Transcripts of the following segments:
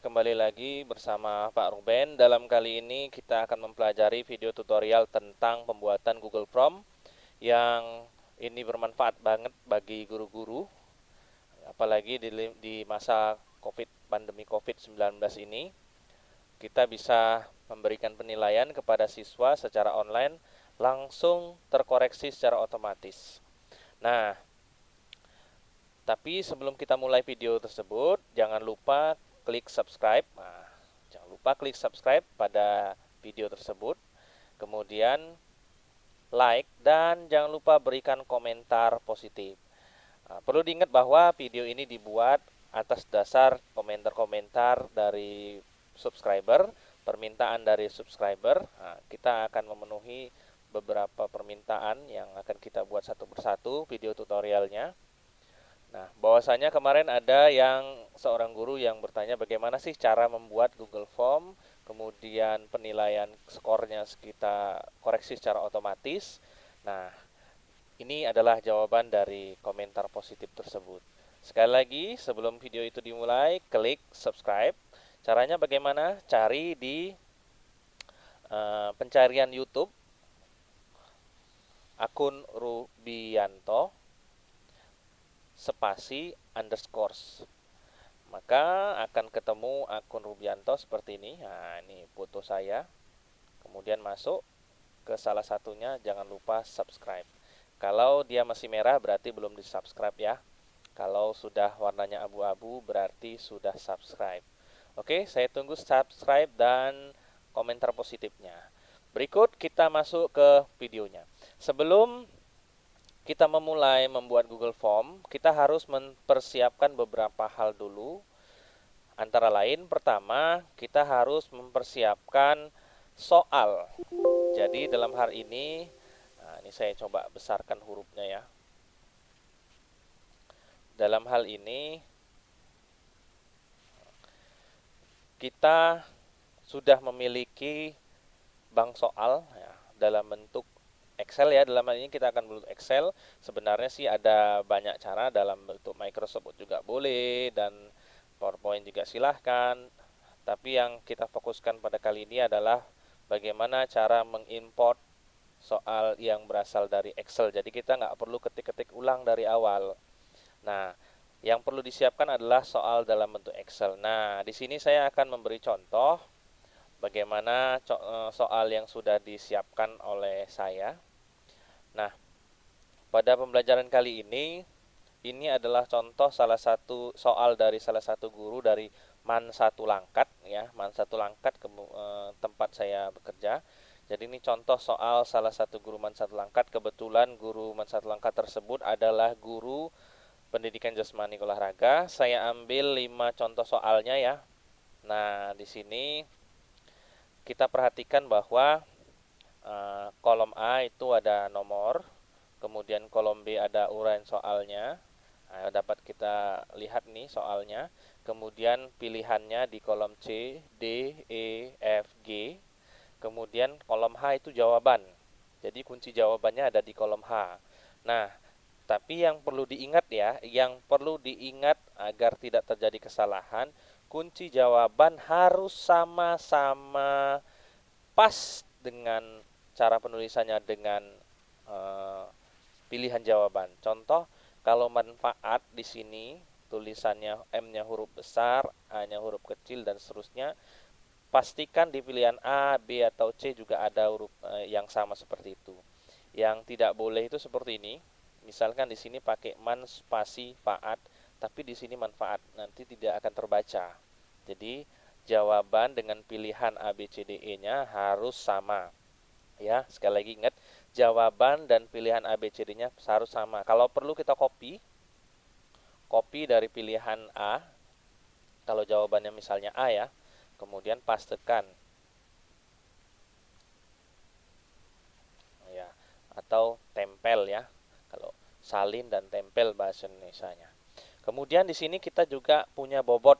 kembali lagi bersama Pak Ruben. Dalam kali ini kita akan mempelajari video tutorial tentang pembuatan Google Form yang ini bermanfaat banget bagi guru-guru, apalagi di masa pandemi COVID-19 ini. Kita bisa memberikan penilaian kepada siswa secara online langsung terkoreksi secara otomatis. Nah, tapi sebelum kita mulai video tersebut, jangan lupa klik subscribe. Nah, jangan lupa klik subscribe pada video tersebut. Kemudian like dan jangan lupa berikan komentar positif. Nah, perlu diingat bahwa video ini dibuat atas dasar komentar-komentar dari subscriber, permintaan dari subscriber. Nah, kita akan memenuhi beberapa permintaan yang akan kita buat satu persatu video tutorialnya. Nah, bahwasanya kemarin ada seorang guru yang bertanya bagaimana sih cara membuat Google Form, kemudian penilaian skornya kita koreksi secara otomatis. Nah, ini adalah jawaban dari komentar positif tersebut. Sekali lagi, sebelum video itu dimulai, klik subscribe. Caranya bagaimana? Cari di pencarian YouTube akun Rubianto spasi underscores, maka akan ketemu akun Rubianto seperti ini. Nah, ini foto saya. Kemudian masuk ke salah satunya, jangan lupa subscribe. Kalau dia masih merah berarti belum di subscribe ya. Kalau sudah warnanya abu-abu berarti sudah subscribe. Oke, saya tunggu subscribe dan komentar positifnya. Berikut kita masuk ke videonya. Sebelum kita memulai membuat Google Form, kita harus mempersiapkan beberapa hal dulu. Antara lain, pertama, kita harus mempersiapkan soal. Jadi dalam hal ini, nah ini saya coba besarkan hurufnya ya. Dalam hal ini, kita sudah memiliki bank soal ya, dalam bentuk Excel ya. Dalam hal ini kita akan bentuk Excel. Sebenarnya sih ada banyak cara, dalam bentuk Microsoft Word juga boleh, dan PowerPoint juga silahkan. Tapi yang kita fokuskan pada kali ini adalah bagaimana cara mengimport soal yang berasal dari Excel. Jadi kita nggak perlu ketik-ketik ulang dari awal. Nah, yang perlu disiapkan adalah soal dalam bentuk Excel. Nah, di sini saya akan memberi contoh bagaimana soal yang sudah disiapkan oleh saya. Nah, pada pembelajaran kali ini adalah contoh salah satu soal dari salah satu guru dari Man Satu Langkat ya, Man Satu Langkat tempat saya bekerja. Jadi ini contoh soal salah satu guru Man Satu Langkat. Kebetulan guru Man Satu Langkat tersebut adalah guru pendidikan jasmani olahraga. Saya ambil 5 contoh soalnya ya. Nah, di sini kita perhatikan bahwa kolom A itu ada nomor, kemudian kolom B ada uraian soalnya. Nah, dapat kita lihat nih soalnya. Kemudian pilihannya di kolom C, D, E, F, G. Kemudian kolom H itu jawaban. Jadi kunci jawabannya ada di kolom H. Nah, tapi yang perlu diingat ya, yang perlu diingat agar tidak terjadi kesalahan, kunci jawaban harus sama-sama pas dengan cara penulisannya dengan pilihan jawaban. Contoh, kalau manfaat di sini tulisannya M-nya huruf besar, A-nya huruf kecil dan seterusnya, pastikan di pilihan A, B atau C juga ada huruf yang sama seperti itu. Yang tidak boleh itu seperti ini. Misalkan di sini pakai man spasi faat, tapi di sini manfaat, nanti tidak akan terbaca. Jadi jawaban dengan pilihan A, B, C, D, E-nya harus sama. Ya, sekali lagi ingat, jawaban dan pilihan A, B, C, D-nya harus sama. Kalau perlu kita copy dari pilihan A. Kalau jawabannya misalnya A ya, kemudian pastekan. Ya, atau tempel ya. Kalau salin dan tempel bahasa Indonesianya. Kemudian di sini kita juga punya bobot.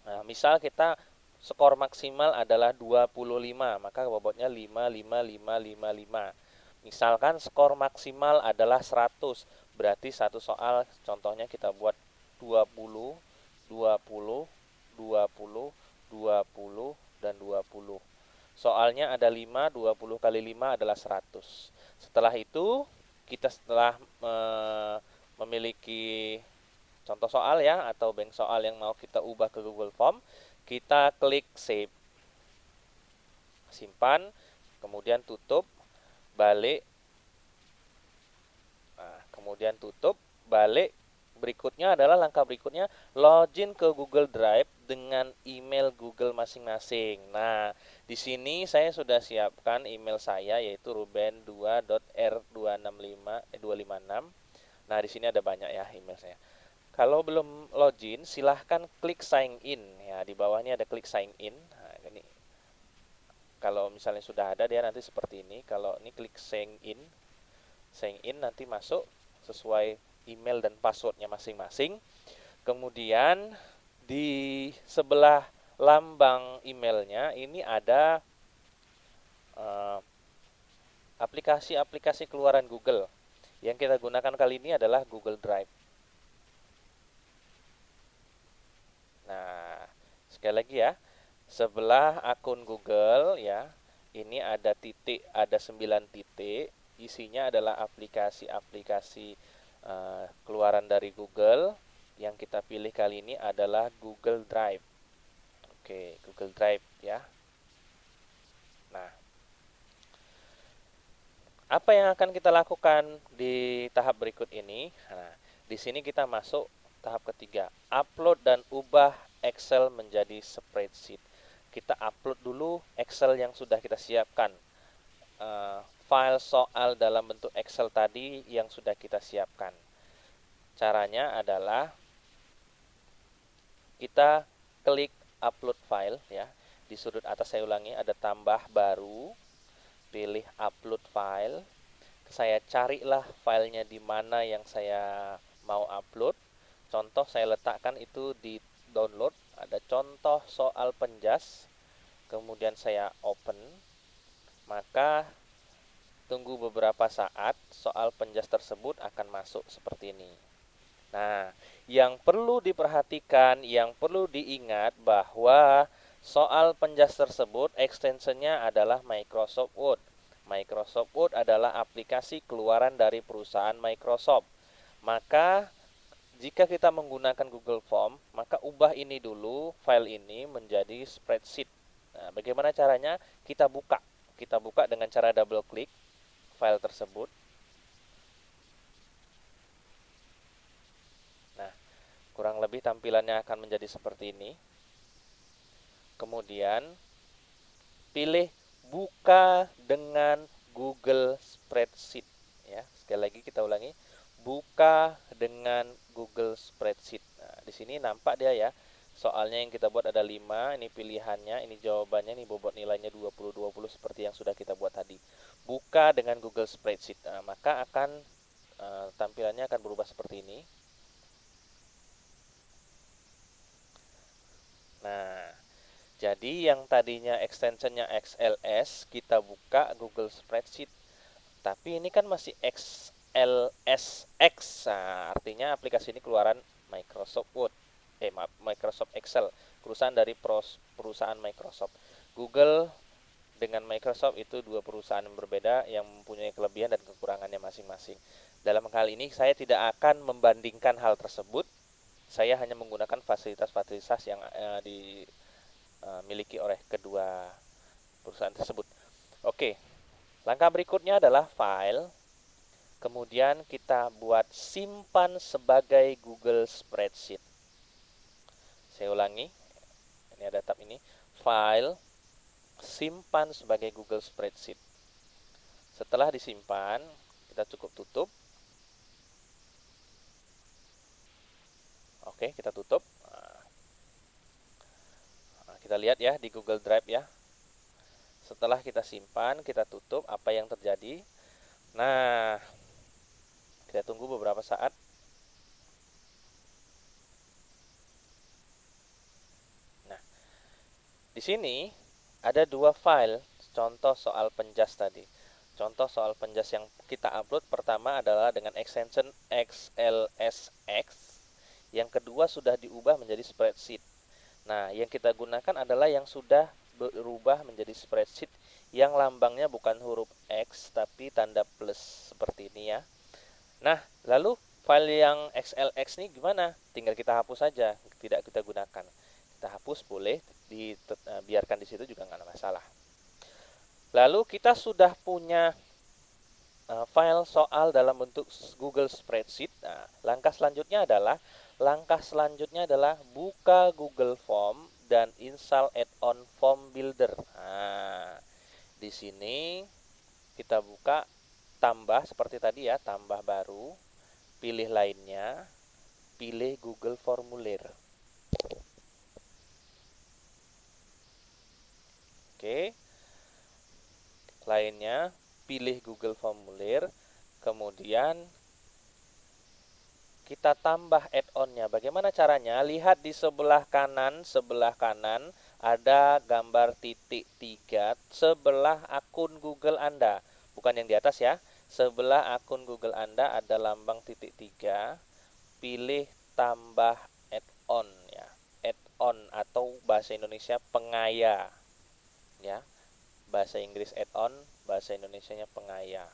Nah, misal kita skor maksimal adalah 25, maka bobotnya 5, 5, 5, 5, 5. Misalkan skor maksimal adalah 100, berarti satu soal contohnya kita buat 20, 20, 20, 20, dan 20. Soalnya ada 5, 20 kali 5 adalah 100. Setelah itu, kita setelah memiliki contoh soal ya, atau bank soal yang mau kita ubah ke Google Form, kita klik save, simpan, kemudian tutup, balik, nah, kemudian tutup, balik. Berikutnya adalah langkah berikutnya login ke Google Drive dengan email Google masing-masing. Nah, di sini saya sudah siapkan email saya yaitu ruben2.r256. Nah, di sini ada banyak ya email saya. Kalau belum login, silahkan klik sign in ya. Di bawahnya ada klik sign in. Nah, ini kalau misalnya sudah ada dia nanti seperti ini. Kalau ini klik sign in nanti masuk sesuai email dan passwordnya masing-masing. Kemudian di sebelah lambang emailnya ini ada aplikasi-aplikasi keluaran Google. Yang kita gunakan kali ini adalah Google Drive. Nah, sekali lagi ya, sebelah akun Google ya, ini ada titik, ada 9 titik. Isinya adalah aplikasi-aplikasi keluaran dari Google. Yang kita pilih kali ini adalah Google Drive. Oke, Google Drive ya. Nah, apa yang akan kita lakukan di tahap berikut ini? Nah, di sini kita masuk tahap ketiga, upload dan ubah Excel menjadi spreadsheet. Kita upload dulu Excel yang sudah kita siapkan. File soal dalam bentuk Excel tadi yang sudah kita siapkan. Caranya adalah kita klik upload file ya. Di sudut atas saya ulangi ada tambah baru, pilih upload file. Saya carilah filenya di mana yang saya mau upload. Contoh saya letakkan itu di download, ada contoh soal penjas. Kemudian saya open. Maka tunggu beberapa saat soal penjas tersebut akan masuk seperti ini. Nah, yang perlu diperhatikan, yang perlu diingat bahwa soal penjas tersebut ekstensinya adalah Microsoft Word. Microsoft Word adalah aplikasi keluaran dari perusahaan Microsoft. Maka jika kita menggunakan Google Form, maka ubah ini dulu, file ini menjadi spreadsheet. Nah, bagaimana caranya? Kita buka. Kita buka dengan cara double klik file tersebut. Nah, kurang lebih tampilannya akan menjadi seperti ini. Kemudian pilih buka dengan Google Spreadsheet ya. Sekali lagi kita ulangi, buka dengan Google Spreadsheet. Nah, di sini nampak dia ya. Soalnya yang kita buat ada 5, ini pilihannya, ini jawabannya, ini bobot nilainya 20 seperti yang sudah kita buat tadi. Buka dengan Google Spreadsheet. Nah, maka akan tampilannya akan berubah seperti ini. Nah, jadi yang tadinya extensionnya XLS, kita buka Google Spreadsheet. Tapi ini kan masih XLSX. Nah, artinya aplikasi ini keluaran Microsoft Word. Microsoft Excel. Perusahaan dari perusahaan Microsoft. Google dengan Microsoft itu dua perusahaan yang berbeda yang mempunyai kelebihan dan kekurangannya masing-masing. Dalam hal ini saya tidak akan membandingkan hal tersebut. Saya hanya menggunakan fasilitas-fasilitas yang dimiliki oleh kedua perusahaan tersebut. Oke, langkah berikutnya adalah file. Kemudian kita buat simpan sebagai Google Spreadsheet. Saya ulangi, ini ada tab ini, file, simpan sebagai Google Spreadsheet. Setelah disimpan, kita cukup tutup. Oke, kita tutup. Nah, kita lihat ya di Google Drive ya. Setelah kita simpan, kita tutup, apa yang terjadi? Nah, kita tunggu beberapa saat. Nah, di sini ada dua file contoh soal penjas tadi. Contoh soal penjas yang kita upload pertama adalah dengan extension XLSX. Yang kedua sudah diubah menjadi spreadsheet. Nah, yang kita gunakan adalah yang sudah berubah menjadi spreadsheet yang lambangnya bukan huruf X tapi tanda plus seperti ini ya. Nah, lalu file yang XLX ini gimana? Tinggal kita hapus saja, tidak kita gunakan. Kita hapus boleh, biarkan di situ juga nggak ada masalah. Lalu kita sudah punya file soal dalam bentuk Google Spreadsheet. Nah, langkah selanjutnya adalah buka Google Form dan install add-on Form Builder. Nah, di sini kita buka, tambah seperti tadi ya, tambah baru, pilih lainnya, pilih Google Formulir. Oke. Lainnya, pilih Google Formulir, kemudian kita tambah add-onnya. Bagaimana caranya? Lihat di sebelah kanan ada gambar titik 3 sebelah akun Google Anda. Bukan yang di atas ya. Sebelah akun Google Anda ada lambang titik 3. Pilih tambah add-on ya. Add-on atau bahasa Indonesia pengaya. Ya. Bahasa Inggris add-on, bahasa Indonesianya pengaya.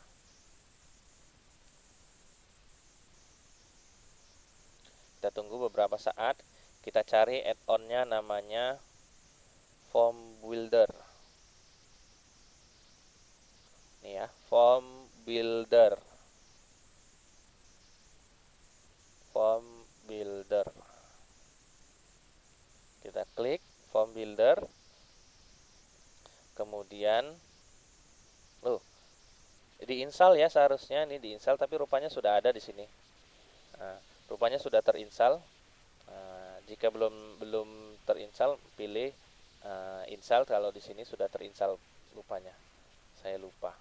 Kita tunggu beberapa saat, kita cari add-onnya namanya Form Builder. Nih ya, Form Builder. Form Builder. Kita klik Form Builder. Kemudian diinstal ya, seharusnya ini diinstal, tapi rupanya sudah ada di sini. Nah, rupanya sudah terinstall. Jika belum terinstall, pilih install. Kalau di sini sudah terinstall, rupanya saya lupa.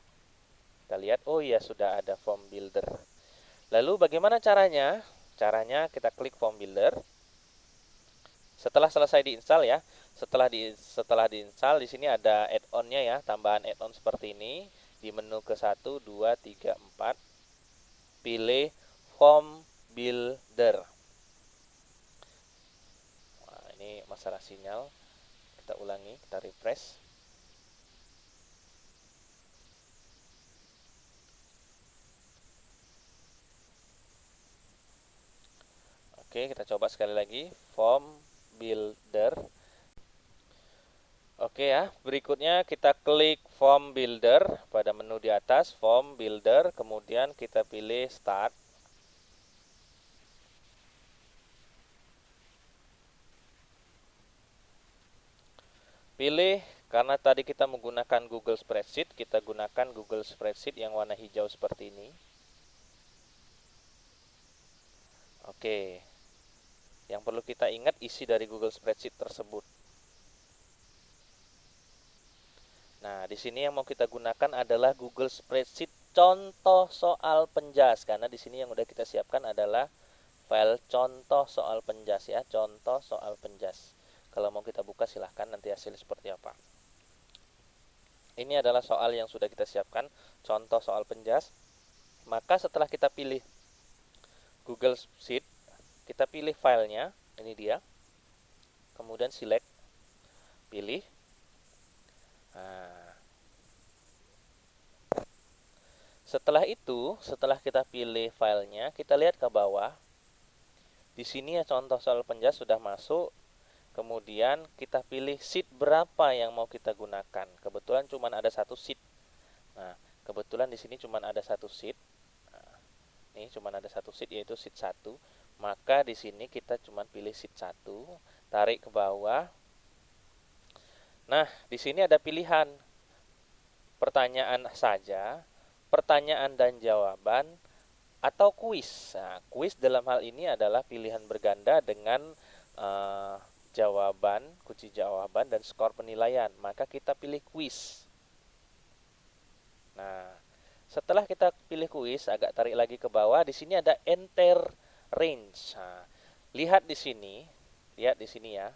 Kita lihat, oh iya sudah ada Form Builder. Lalu bagaimana caranya? Caranya kita klik Form Builder. Setelah selesai diinstal ya, setelah diinstal, di sini ada add-onnya ya, tambahan add-on seperti ini. Di menu ke 1, 2, 3, 4, pilih Form Builder. Nah, ini masalah sinyal. Kita ulangi, kita refresh. Oke, kita coba sekali lagi, Form Builder. Oke ya, berikutnya kita klik Form Builder pada menu di atas, Form Builder, kemudian kita pilih Start. Pilih, karena tadi kita menggunakan Google Spreadsheet, kita gunakan Google Spreadsheet yang warna hijau seperti ini. Oke, yang perlu kita ingat isi dari Google Spreadsheet tersebut. Nah, di sini yang mau kita gunakan adalah Google Spreadsheet contoh soal penjas, karena di sini yang udah kita siapkan adalah file contoh soal penjas ya, contoh soal penjas. Kalau mau kita buka silahkan, nanti hasil seperti apa. Ini adalah soal yang sudah kita siapkan, contoh soal penjas. Maka setelah kita pilih Google Sheet, kita pilih filenya, ini dia. Kemudian select, pilih. Nah, setelah itu, setelah kita pilih filenya, kita lihat ke bawah. Di sini ya contoh soal penjas sudah masuk. Kemudian kita pilih sheet berapa yang mau kita gunakan. Kebetulan cuma ada satu sheet. Nah, kebetulan di sini cuma ada satu sheet. Nah, ini cuma ada satu sheet, yaitu sheet 1. Maka di sini kita cuma pilih sheet 1, tarik ke bawah. Nah, di sini ada pilihan pertanyaan saja, pertanyaan dan jawaban, atau kuis. Nah, kuis dalam hal ini adalah pilihan berganda dengan jawaban, kunci jawaban, dan skor penilaian. Maka kita pilih kuis. Nah, setelah kita pilih kuis, agak tarik lagi ke bawah. Di sini ada enter range. Nah, lihat di sini ya.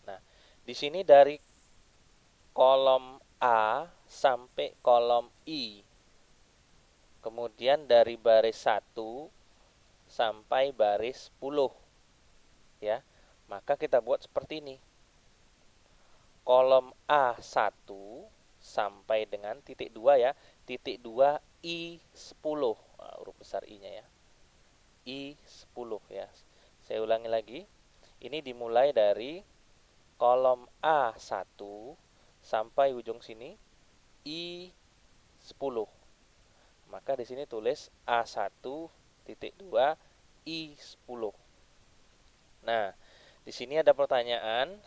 Nah, di sini dari kolom A sampai kolom I. Kemudian dari baris 1 sampai baris 10. ya, maka kita buat seperti ini. Kolom A1 sampai dengan titik 2 ya. Titik 2 I10. Nah, huruf besar I-nya ya. I10 ya. Saya ulangi lagi. Ini dimulai dari kolom A1 sampai ujung sini I10. Maka di sini tulis A1 titik 2 I10. Nah, di sini ada pertanyaan,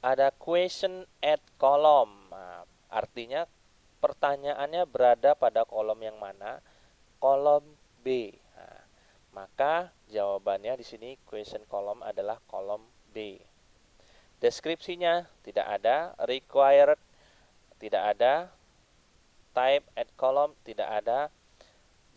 ada question at column. Nah, artinya pertanyaannya berada pada kolom yang mana? Kolom B. Nah, maka jawabannya di sini question column adalah kolom B. Deskripsinya tidak ada, required tidak ada, type at column tidak ada.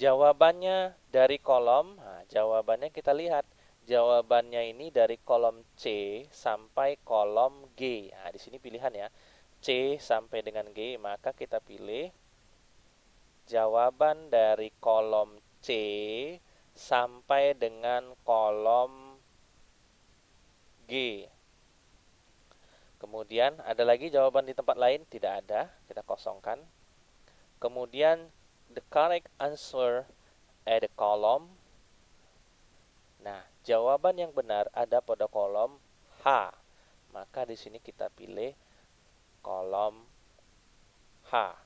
Jawabannya dari kolom, nah, jawabannya kita lihat. Jawabannya ini dari kolom C sampai kolom G. Nah, di sini pilihan ya. C sampai dengan G, maka kita pilih jawaban dari kolom C sampai dengan kolom G. Kemudian ada lagi jawaban di tempat lain? Tidak ada, kita kosongkan. Kemudian the correct answer at the column. Nah, jawaban yang benar ada pada kolom H. Maka di sini kita pilih kolom H.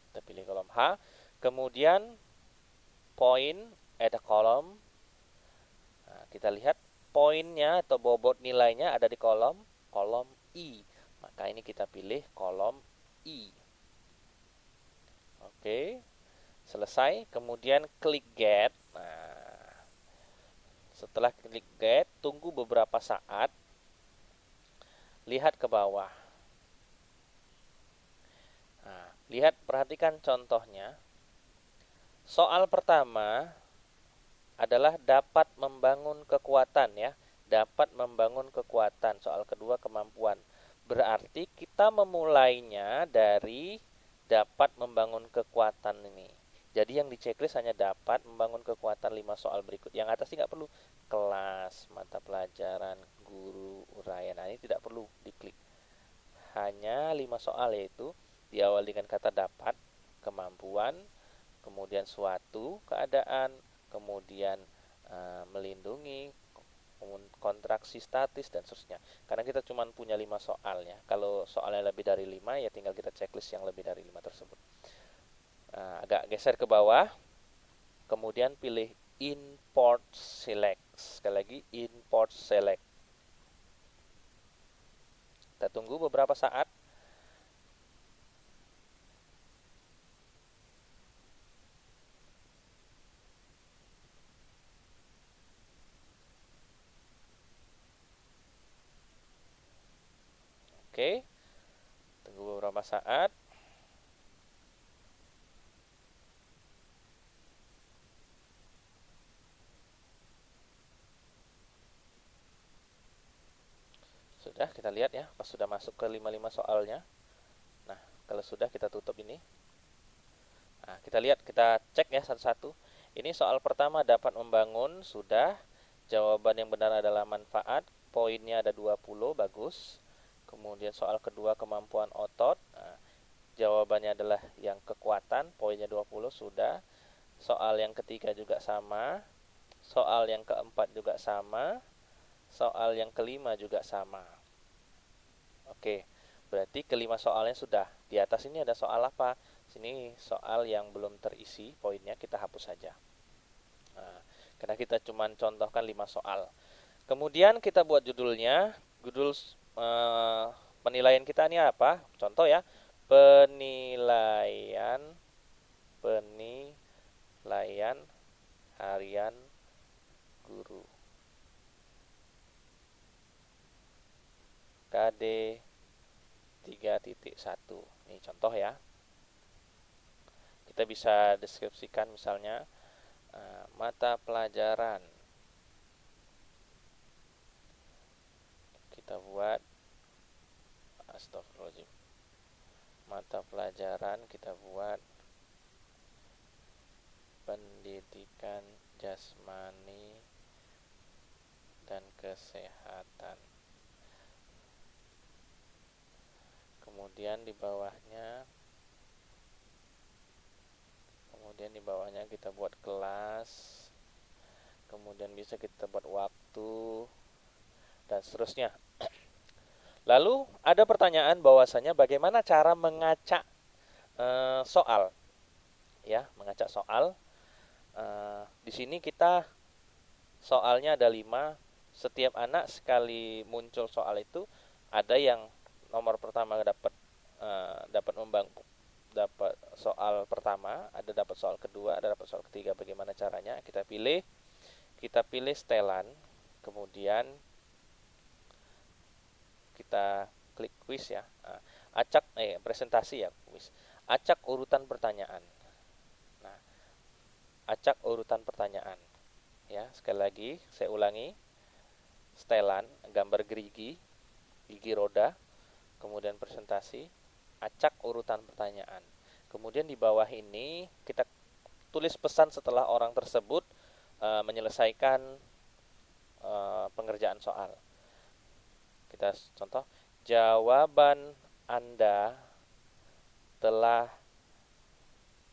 Kita pilih kolom H. Kemudian point at the column. Nah, kita lihat poinnya atau bobot nilainya ada di kolom I. Maka ini kita pilih kolom I. Oke. Selesai. Kemudian klik get. Nah, setelah klik get, tunggu beberapa saat. Lihat ke bawah. Nah, lihat, perhatikan contohnya. Soal pertama adalah dapat membangun kekuatan ya. Dapat membangun kekuatan. Soal kedua kemampuan. Berarti kita memulainya dari dapat membangun kekuatan ini. Jadi yang di checklist hanya dapat membangun kekuatan 5 soal berikut. Yang atas ini nggak perlu. Kelas, mata pelajaran, guru, uraian. Nah, ini tidak perlu diklik. Hanya 5 soal, yaitu diawali dengan kata dapat, kemampuan, kemudian suatu keadaan, kemudian melindungi, kontraksi statis, dan seterusnya. Karena kita cuma punya 5 soal ya. Kalau soalnya lebih dari 5 ya tinggal kita checklist yang lebih dari 5 tersebut. Agak geser ke bawah, kemudian pilih import select. Sekali lagi import select. Kita tunggu beberapa saat. Oke, tunggu beberapa saat. Sudah, kita lihat ya, pas sudah masuk ke 55 soalnya. Nah, kalau sudah kita tutup ini. Nah, kita lihat, kita cek ya satu-satu. Ini soal pertama dapat membangun, sudah. Jawaban yang benar adalah manfaat. Poinnya ada 20, bagus. Kemudian soal kedua kemampuan otot. Nah, jawabannya adalah yang kekuatan, poinnya 20, sudah. Soal yang ketiga juga sama. Soal yang keempat juga sama. Soal yang kelima juga sama. Oke, berarti kelima soalnya sudah. Di atas ini ada soal apa? Sini soal yang belum terisi, poinnya kita hapus saja. Nah, karena kita cuma contohkan 5 soal. Kemudian kita buat judulnya. Judul penilaian kita ini apa? Contoh ya. Penilaian harian guru. KD 3.1. Ini contoh ya. Kita bisa deskripsikan misalnya mata pelajaran. Kita buat astagfirullahaladzim. Mata pelajaran kita buat pendidikan jasmani dan kesehatan. Kemudian di bawahnya kita buat kelas, kemudian bisa kita buat waktu dan seterusnya. Lalu ada pertanyaan bahwasanya bagaimana cara mengacak soal, ya, mengacak soal. Di sini kita soalnya ada 5. Setiap anak sekali muncul soal itu ada yang nomor pertama dapat soal pertama, ada dapat soal kedua, ada dapat soal ketiga. Bagaimana caranya? Kita pilih setelan, kemudian kita klik quiz ya. Presentasi ya, quiz. Acak urutan pertanyaan. Nah, acak urutan pertanyaan. Ya, sekali lagi saya ulangi. Setelan, gambar gigi roda, kemudian presentasi, acak urutan pertanyaan. Kemudian di bawah ini kita tulis pesan setelah orang tersebut menyelesaikan pengerjaan soal. Kita contoh, jawaban Anda telah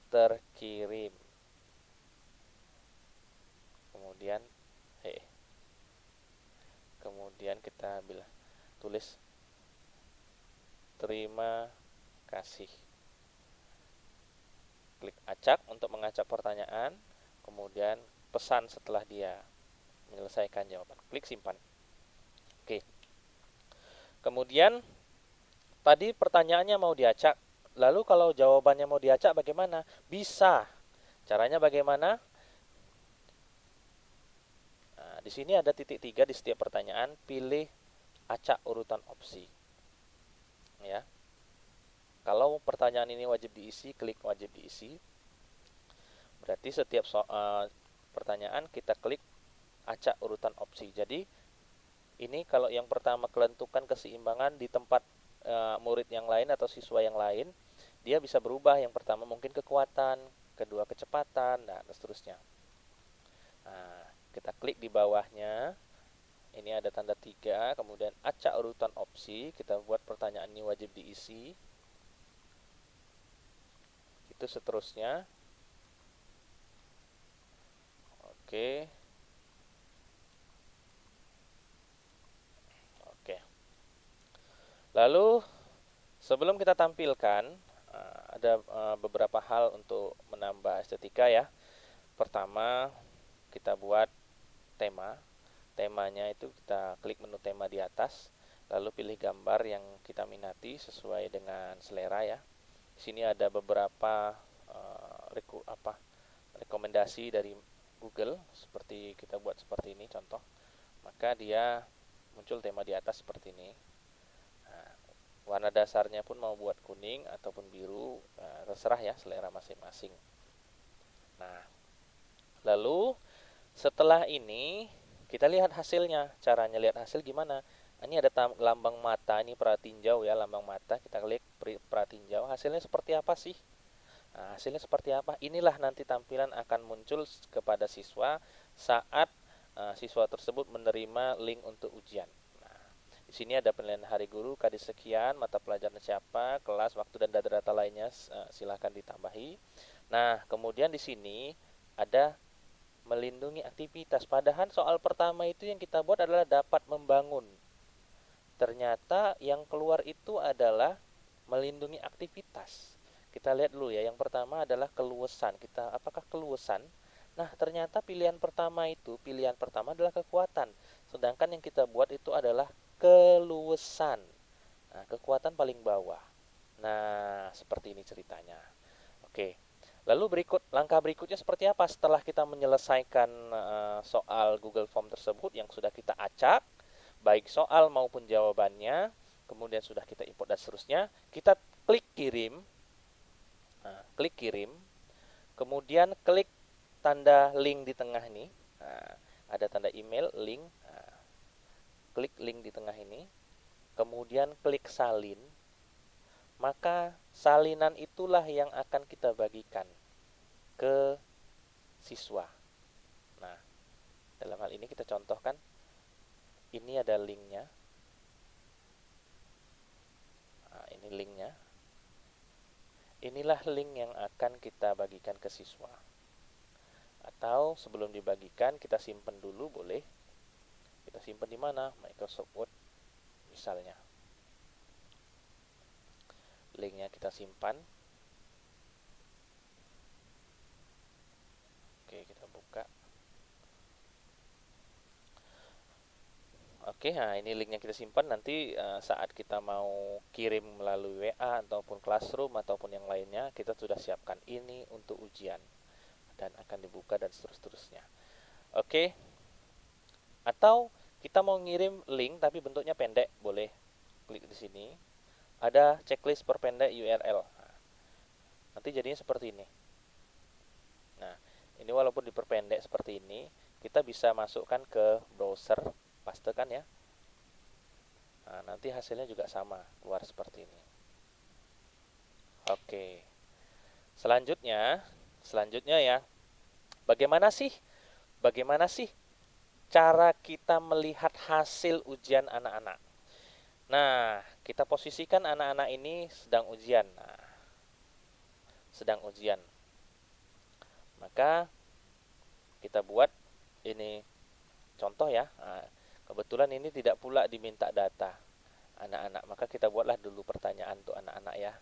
terkirim. Kemudian kita tulis terima kasih. Klik acak untuk mengacak pertanyaan, kemudian pesan setelah dia menyelesaikan jawaban. Klik simpan. Oke. Kemudian tadi pertanyaannya mau diacak. Lalu kalau jawabannya mau diacak bagaimana? Bisa. Caranya bagaimana? Nah, di sini ada titik 3 di setiap pertanyaan. Pilih acak urutan opsi. Ya. Kalau pertanyaan ini wajib diisi, klik wajib diisi. Berarti setiap pertanyaan kita klik acak urutan opsi. Jadi ini kalau yang pertama kelentukan keseimbangan di tempat murid yang lain atau siswa yang lain, dia bisa berubah. Yang pertama mungkin kekuatan, kedua kecepatan, dan seterusnya. Nah, kita klik di bawahnya. Ini ada tanda 3, kemudian acak urutan opsi. Kita buat pertanyaan ini wajib diisi. Itu seterusnya. Oke. Lalu sebelum kita tampilkan ada beberapa hal untuk menambah estetika ya. Pertama, kita buat tema. Temanya itu kita klik menu tema di atas, lalu pilih gambar yang kita minati sesuai dengan selera ya. Di sini ada beberapa rekomendasi dari Google, seperti kita buat seperti ini contoh. Maka dia muncul tema di atas seperti ini. Warna dasarnya pun mau buat kuning ataupun biru, terserah ya, selera masing-masing. Nah, lalu setelah ini kita lihat hasilnya. Caranya lihat hasil gimana? Ini ada lambang mata, ini pratinjau ya, lambang mata. Kita klik pratinjau. Hasilnya seperti apa sih? Nah, hasilnya seperti apa? Inilah nanti tampilan akan muncul kepada siswa saat siswa tersebut menerima link untuk ujian. Di sini ada penilaian hari guru, kadis sekian, mata pelajaran siapa, kelas, waktu, dan data-data lainnya silahkan ditambahi. Nah, kemudian di sini ada melindungi aktivitas. Padahal soal pertama itu yang kita buat adalah dapat membangun. Ternyata yang keluar itu adalah melindungi aktivitas. Kita lihat dulu ya, yang pertama adalah keluasan. Apakah keluasan? Nah, ternyata pilihan pertama adalah kekuatan. Sedangkan yang kita buat itu adalah keluasan. Nah, kekuatan paling bawah. Nah, seperti ini ceritanya. Oke. Lalu langkah berikutnya seperti apa setelah kita menyelesaikan soal Google Form tersebut yang sudah kita acak, baik soal maupun jawabannya, kemudian sudah kita import dan seterusnya, kita klik kirim. Nah, klik kirim. Kemudian klik tanda link di tengah ini. Nah, ada tanda email, link. Klik link di tengah ini, kemudian klik salin, maka salinan itulah yang akan kita bagikan ke siswa. Nah, dalam hal ini kita contohkan, Ini ada linknya. Nah, ini linknya. Inilah link yang akan kita bagikan ke siswa. Atau sebelum dibagikan kita simpan dulu boleh. Kita simpan di mana? Microsoft Word misalnya. Linknya kita simpan. Oke, kita buka. Oke, nah ini linknya kita simpan. Nanti saat kita mau kirim melalui WA ataupun Classroom ataupun yang lainnya, kita sudah siapkan ini untuk ujian dan akan dibuka dan seterusnya. Oke, atau kita mau ngirim link tapi bentuknya pendek, boleh klik di sini. Ada checklist perpendek URL. Nah, nanti jadinya seperti ini. Nah, ini walaupun diperpendek seperti ini, kita bisa masukkan ke browser, pastekan ya. Nah, nanti hasilnya juga sama, keluar seperti ini. Oke. Selanjutnya ya. Bagaimana sih cara kita melihat hasil ujian anak-anak? Nah, kita posisikan anak-anak ini sedang ujian. Nah, sedang ujian. Maka kita buat ini contoh ya. Nah, kebetulan ini tidak pula diminta data anak-anak, maka kita buatlah dulu pertanyaan untuk anak-anak ya.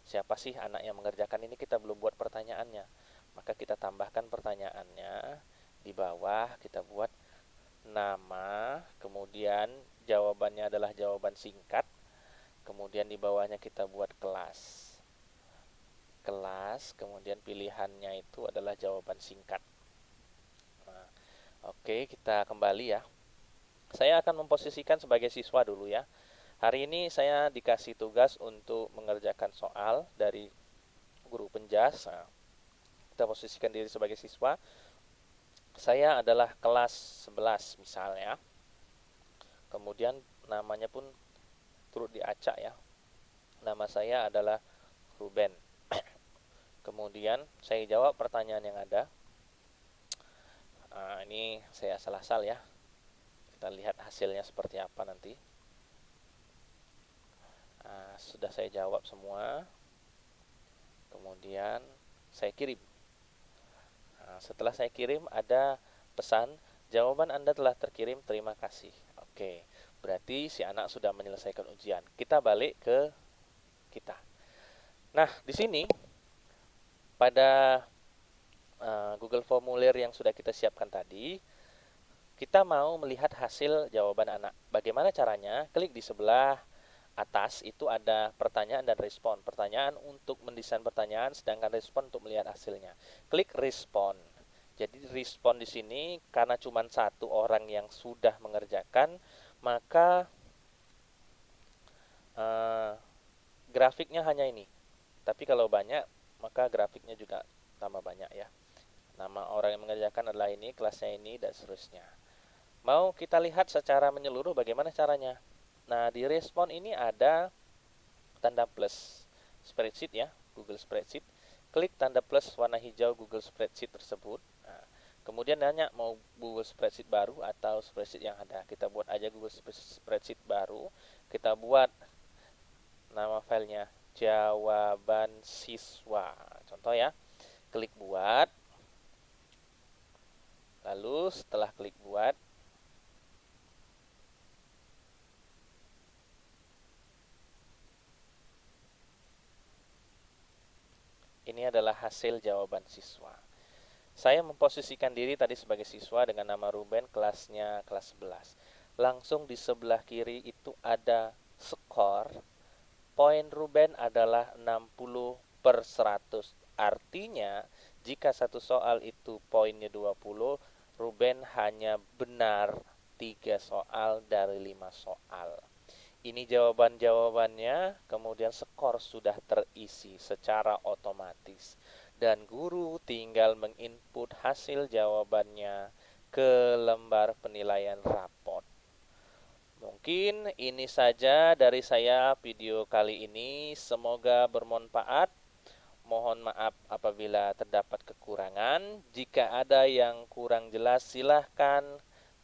Siapa sih anak yang mengerjakan ini? Kita belum buat pertanyaannya. Maka kita tambahkan pertanyaannya di bawah, kita buat nama, kemudian jawabannya adalah jawaban singkat. Kemudian di bawahnya kita buat kelas. Kemudian pilihannya itu adalah jawaban singkat. Nah, oke, kita kembali ya. Saya akan memposisikan sebagai siswa dulu ya. Hari ini saya dikasih tugas untuk mengerjakan soal dari guru penjas. Nah, kita posisikan diri sebagai siswa. Saya adalah kelas 11 misalnya. Kemudian namanya pun turut diacak ya. Nama saya adalah Ruben. Kemudian saya jawab pertanyaan yang ada. Ini saya asal-asal ya. Kita lihat hasilnya seperti apa nanti. Sudah saya jawab semua. Kemudian saya kirim. Setelah saya kirim ada pesan, jawaban Anda telah terkirim, terima kasih. Oke, berarti si anak sudah menyelesaikan ujian. Kita balik ke kita. Nah, di sini pada Google Formulir yang sudah kita siapkan tadi, kita mau melihat hasil jawaban anak. Bagaimana caranya? Klik di sebelah atas itu ada pertanyaan dan respon. Pertanyaan untuk mendesain pertanyaan, sedangkan respon untuk melihat hasilnya. Klik respon. Jadi respon di sini karena cuma satu orang yang sudah mengerjakan, maka grafiknya hanya ini. Tapi kalau banyak, maka grafiknya juga tambah banyak ya. Nama orang yang mengerjakan adalah ini, kelasnya ini, dan seterusnya. Mau kita lihat secara menyeluruh bagaimana caranya? Nah, di respon ini ada tanda plus spreadsheet ya, Google Spreadsheet. Klik tanda plus warna hijau Google Spreadsheet tersebut. Nah, kemudian nanya mau Google Spreadsheet baru atau spreadsheet yang ada. Kita buat aja Google Spreadsheet baru. Kita buat nama filenya jawaban siswa. Contoh ya. Klik buat. Lalu setelah klik buat, ini adalah hasil jawaban siswa. Saya memposisikan diri tadi sebagai siswa dengan nama Ruben, kelasnya kelas 11. Langsung di sebelah kiri itu ada skor. Poin Ruben adalah 60/100. Artinya, jika satu soal itu poinnya 20, Ruben hanya benar 3 soal dari 5 soal. Ini jawaban-jawabannya, kemudian skor sudah terisi secara otomatis. Dan guru tinggal menginput hasil jawabannya ke lembar penilaian raport. Mungkin ini saja dari saya video kali ini. Semoga bermanfaat. Mohon maaf apabila terdapat kekurangan. Jika ada yang kurang jelas, silahkan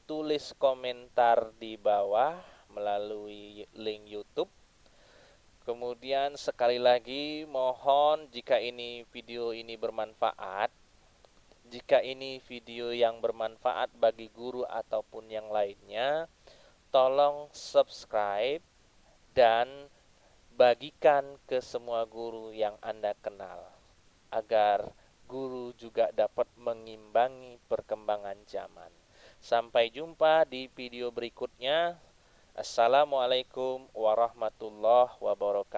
tulis komentar di bawah melalui link YouTube. Kemudian sekali lagi mohon jika video ini bermanfaat, jika ini video yang bermanfaat bagi guru ataupun yang lainnya, tolong subscribe dan bagikan ke semua guru yang Anda kenal, agar guru juga dapat mengimbangi perkembangan zaman. Sampai jumpa di video berikutnya. Assalamualaikum warahmatullahi wabarakatuh.